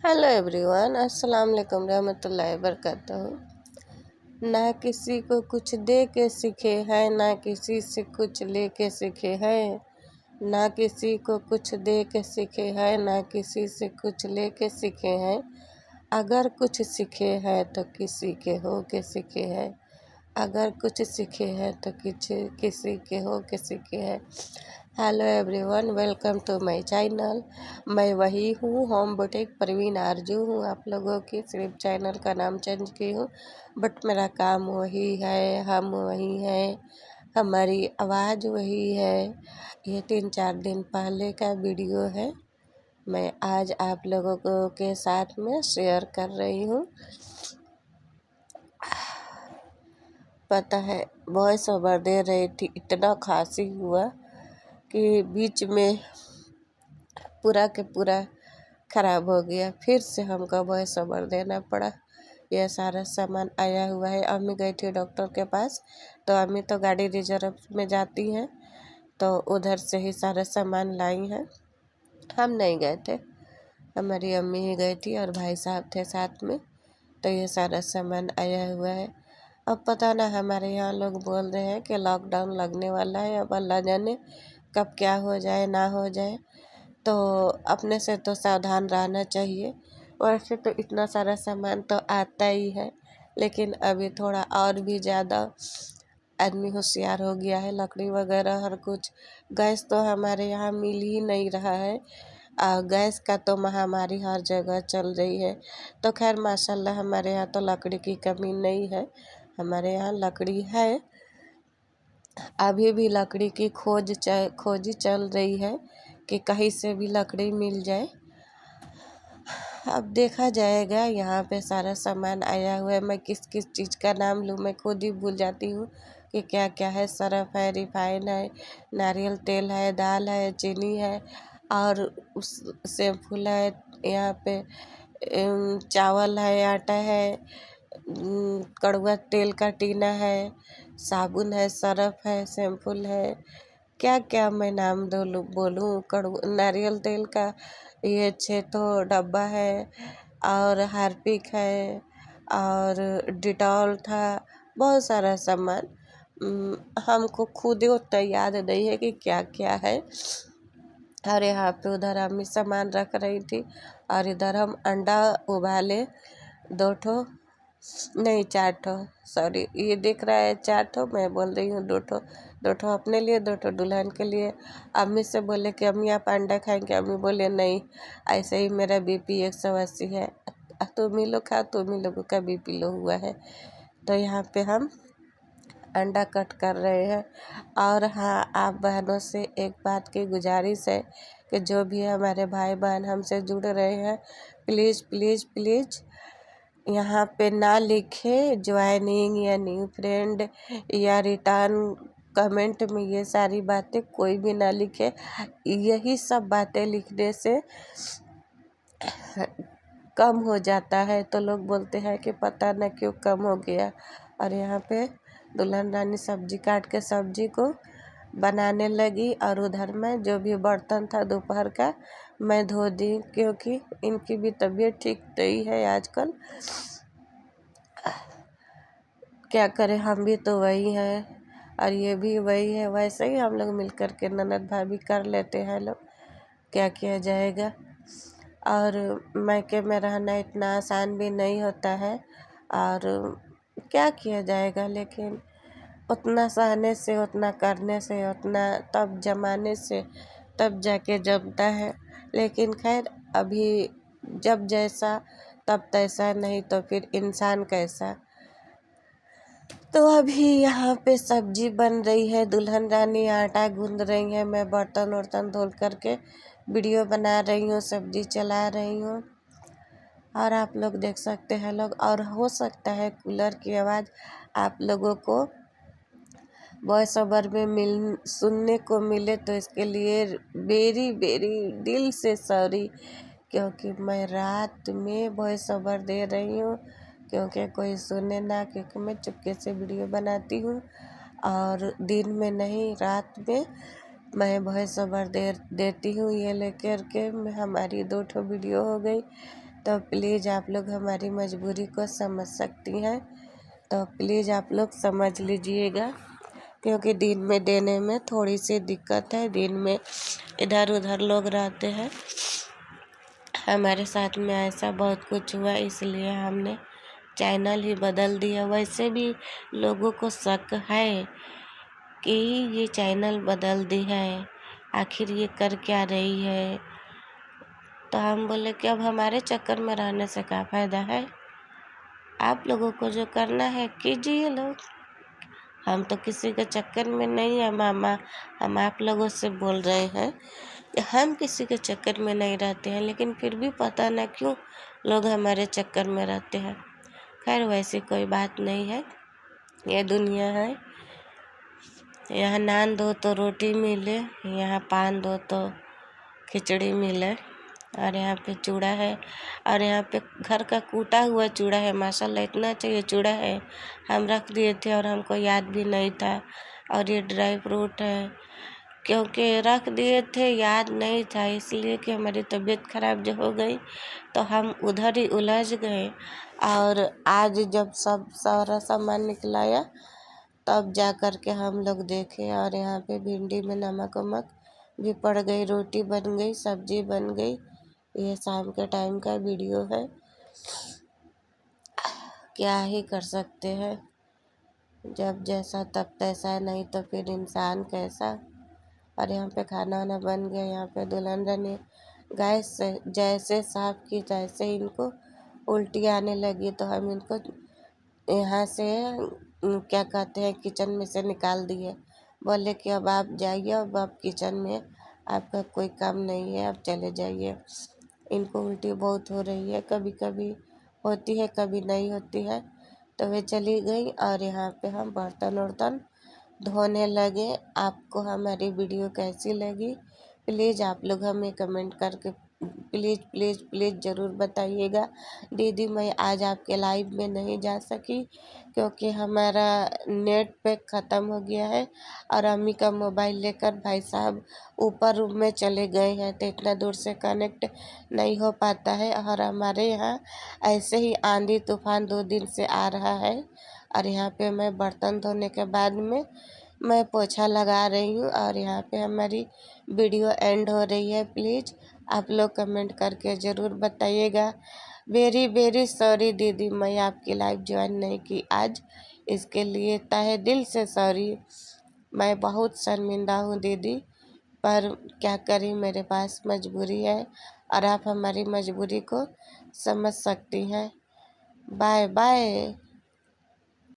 Hello everyone, अस्सलाम वालेकुम रहमतुल्लाहि वबरकातुहू। ना किसी को कुछ दे के सीखे हैं, ना किसी से कुछ ले के सीखे हैं। ना किसी को कुछ दे के सीखे हैं, ना किसी से कुछ ले के सीखे हैं। अगर कुछ सीखे हैं तो किसी के हो के सीखे हैं। अगर कुछ सीखे हैं तो किसी के हो के सीखे हैं। Hello everyone, welcome to my channel. मैं वही हूँ, होम बुटीक परवीन आरजू हूँ। आप लोगों की सिर्फ चैनल का नाम चेंज की हूँ, बट मेरा काम वही है, हम वही हैं, हमारी आवाज़ वही है। ये 3-4 दिन पहले का वीडियो है, मैं आज आप लोगों के साथ में शेयर कर रही हूँ। पता है, वॉइस ओवर दे रही थी, इतना खांसी हुआ कि बीच में पूरा के पूरा ख़राब हो गया। फिर से हमको वॉइस ओवर देना पड़ा। यह सारा सामान आया हुआ है। अम्मी गई थी डॉक्टर के पास, तो अम्मी तो गाड़ी रिजर्व में जाती हैं, तो उधर से ही सारा सामान लाई हैं। हम नहीं गए थे, हमारी अम्मी ही गई थी और भाई साहब थे साथ में। तो ये सारा सामान आया हुआ है। अब पता ना, हमारे यहाँ लोग बोल रहे हैं कि लॉकडाउन लगने वाला है। अब अल्लाह जाने कब क्या हो जाए ना हो जाए, तो अपने से तो सावधान रहना चाहिए। वैसे तो इतना सारा सामान तो आता ही है, लेकिन अभी थोड़ा और भी ज़्यादा आदमी होशियार हो गया है। लकड़ी वगैरह हर कुछ, गैस तो हमारे यहाँ मिल ही नहीं रहा है। गैस का तो महामारी हर जगह चल रही है। तो खैर माशाल्लाह हमारे यहाँ तो लकड़ी की कमी नहीं है। हमारे यहाँ लकड़ी है, अभी भी लकड़ी की खोजी चल रही है कि कहीं से भी लकड़ी मिल जाए। अब देखा जाएगा। यहाँ पे सारा सामान आया हुआ है। मैं किस किस चीज़ का नाम लूँ, मैं खुद ही भूल जाती हूँ कि क्या क्या है। सरफ है, रिफाइन है, नारियल तेल है, दाल है, चीनी है और उस शैम्पूल है। यहाँ पे चावल है, आटा है, कड़वा तेल का टीना है, साबुन है, सरफ है, शैम्पूल है। क्या क्या मैं नाम बोलूँ। नारियल तेल का ये 6 तो डब्बा है और हार्पिक है और डिटॉल था। बहुत सारा सामान हमको खुद ही उतना याद नहीं है कि क्या क्या है। और यहाँ पे उधर अम्मी सामान रख रही थी और इधर हम अंडा उबाले 2 ठो, नहीं 4 ठो, सॉरी, ये दिख रहा है 4 ठो, मैं बोल रही हूँ 2 ठो। 2 ठो अपने लिए, 2 ठो दुल्हन के लिए। अम्मी से बोले कि अम्मी आप अंडा खाएंगे? अम्मी बोले नहीं, ऐसे ही मेरा बीपी 180 है, तुम ही लोग खाओ, तुम ही लोगों का बीपी लो हुआ है। तो यहाँ पे हम अंडा कट कर रहे हैं। और हाँ, आप बहनों से एक बात की गुजारिश है कि जो भी हमारे भाई बहन हमसे जुड़ रहे हैं, प्लीज़ प्लीज़ प्लीज़ यहाँ पे ना लिखे ज्वाइनिंग या न्यू फ्रेंड या रिटर्न कमेंट में। ये सारी बातें कोई भी ना लिखे। यही सब बातें लिखने से कम हो जाता है, तो लोग बोलते हैं कि पता न क्यों कम हो गया। और यहाँ पे दुल्हन रानी सब्जी काट के सब्जी को बनाने लगी और उधर में जो भी बर्तन था दोपहर का मैं धो दी, क्योंकि इनकी भी तबीयत ठीक नहीं है आजकल। क्या करें, हम भी तो वही हैं और ये भी वही है। वैसे ही हम लोग मिलकर के ननद भाभी कर लेते हैं लोग, क्या किया जाएगा। और मायके में रहना इतना आसान भी नहीं होता है और क्या किया जाएगा। लेकिन उतना सहने से, उतना करने से, उतना तब जमाने से तब जाके जमता है। लेकिन खैर, अभी जब जैसा तब तैसा, नहीं तो फिर इंसान कैसा। तो अभी यहाँ पे सब्जी बन रही है, दुल्हन रानी आटा गूंद रही है, मैं बर्तन वर्तन धो करके वीडियो बना रही हूँ, सब्जी चला रही हूँ। और आप लोग देख सकते हैं लोग, और हो सकता है कूलर की आवाज़ आप लोगों को वॉइस ओवर में सुनने को मिले, तो इसके लिए वेरी वेरी दिल से सॉरी। क्योंकि मैं रात में वॉइस ओवर दे रही हूँ, क्योंकि कोई सुने ना, क्योंकि मैं चुपके से वीडियो बनाती हूँ और दिन में नहीं, रात में मैं वॉइस ओवर देती हूँ। ये लेकर के हमारी 2 ठो वीडियो हो गई, तो प्लीज़ आप लोग हमारी मजबूरी को समझ सकती हैं, तो प्लीज़ आप लोग समझ लीजिएगा, क्योंकि दिन में देने में थोड़ी सी दिक्कत है। दिन में इधर उधर लोग रहते हैं। हमारे साथ में ऐसा बहुत कुछ हुआ, इसलिए हमने चैनल ही बदल दिया। वैसे भी लोगों को शक है कि ये चैनल बदल दी है, आखिर ये कर क्या रही है। तो हम बोले कि अब हमारे चक्कर में रहने से क्या फ़ायदा है, आप लोगों को जो करना है कीजिए लोग। हम तो किसी के चक्कर में नहीं है मामा, हम आप लोगों से बोल रहे हैं कि हम किसी के चक्कर में नहीं रहते हैं, लेकिन फिर भी पता ना क्यों लोग हमारे चक्कर में रहते हैं। खैर वैसी कोई बात नहीं है, ये दुनिया है। यहाँ नान दो तो रोटी मिले, यहाँ पान दो तो खिचड़ी मिले, और यहाँ पे चूड़ा है, और यहाँ पे घर का कूटा हुआ चूड़ा है। माशाल्लाह इतना चाहिए चूड़ा है, हम रख दिए थे और हमको याद भी नहीं था। और ये ड्राई फ्रूट है, क्योंकि रख दिए थे याद नहीं था, इसलिए कि हमारी तबीयत खराब जो हो गई तो हम उधर ही उलझ गए। और आज जब सब सारा सामान निकलाया तब जा कर के हम लोग देखे, और यहाँ पे भिंडी में नमक वमक भी पड़ गई, रोटी बन गई, सब्जी बन गई। ये शाम के टाइम का वीडियो है, क्या ही कर सकते हैं, जब जैसा तब तैसा, नहीं तो फिर इंसान कैसा। और यहाँ पे खाना वाना बन गया। यहाँ पे दुल्हन रानी गैस से जैसे साफ की तैसे इनको उल्टी आने लगी, तो हम इनको यहाँ से क्या कहते हैं किचन में से निकाल दिए। बोले कि अब आप जाइए, अब आप किचन में आपका कोई काम नहीं है, आप चले जाइए। इनको उल्टी बहुत हो रही है, कभी कभी होती है कभी नहीं होती है। तो वे चली गई, और यहाँ पे हम बर्तन वर्तन धोने लगे। आपको हमारी वीडियो कैसी लगी प्लीज़ आप लोग हमें कमेंट करके प्लीज़ प्लीज़ प्लीज़ ज़रूर बताइएगा। दीदी मैं आज आपके लाइव में नहीं जा सकी, क्योंकि हमारा नेट पैक ख़त्म हो गया है, और अम्मी का मोबाइल लेकर भाई साहब ऊपर रूम में चले गए हैं, तो इतना दूर से कनेक्ट नहीं हो पाता है। और हमारे यहाँ ऐसे ही आंधी तूफान 2 दिन से आ रहा है। और यहाँ पे मैं बर्तन धोने के बाद में मैं पोछा लगा रही हूँ, और यहाँ पे हमारी वीडियो एंड हो रही है। प्लीज़ आप लोग कमेंट करके ज़रूर बताइएगा। वेरी वेरी सॉरी दीदी, मैं आपकी लाइव ज्वाइन नहीं की आज, इसके लिए तहे दिल से सॉरी। मैं बहुत शर्मिंदा हूँ दीदी, पर क्या करें, मेरे पास मजबूरी है, और आप हमारी मजबूरी को समझ सकती हैं। Bye bye.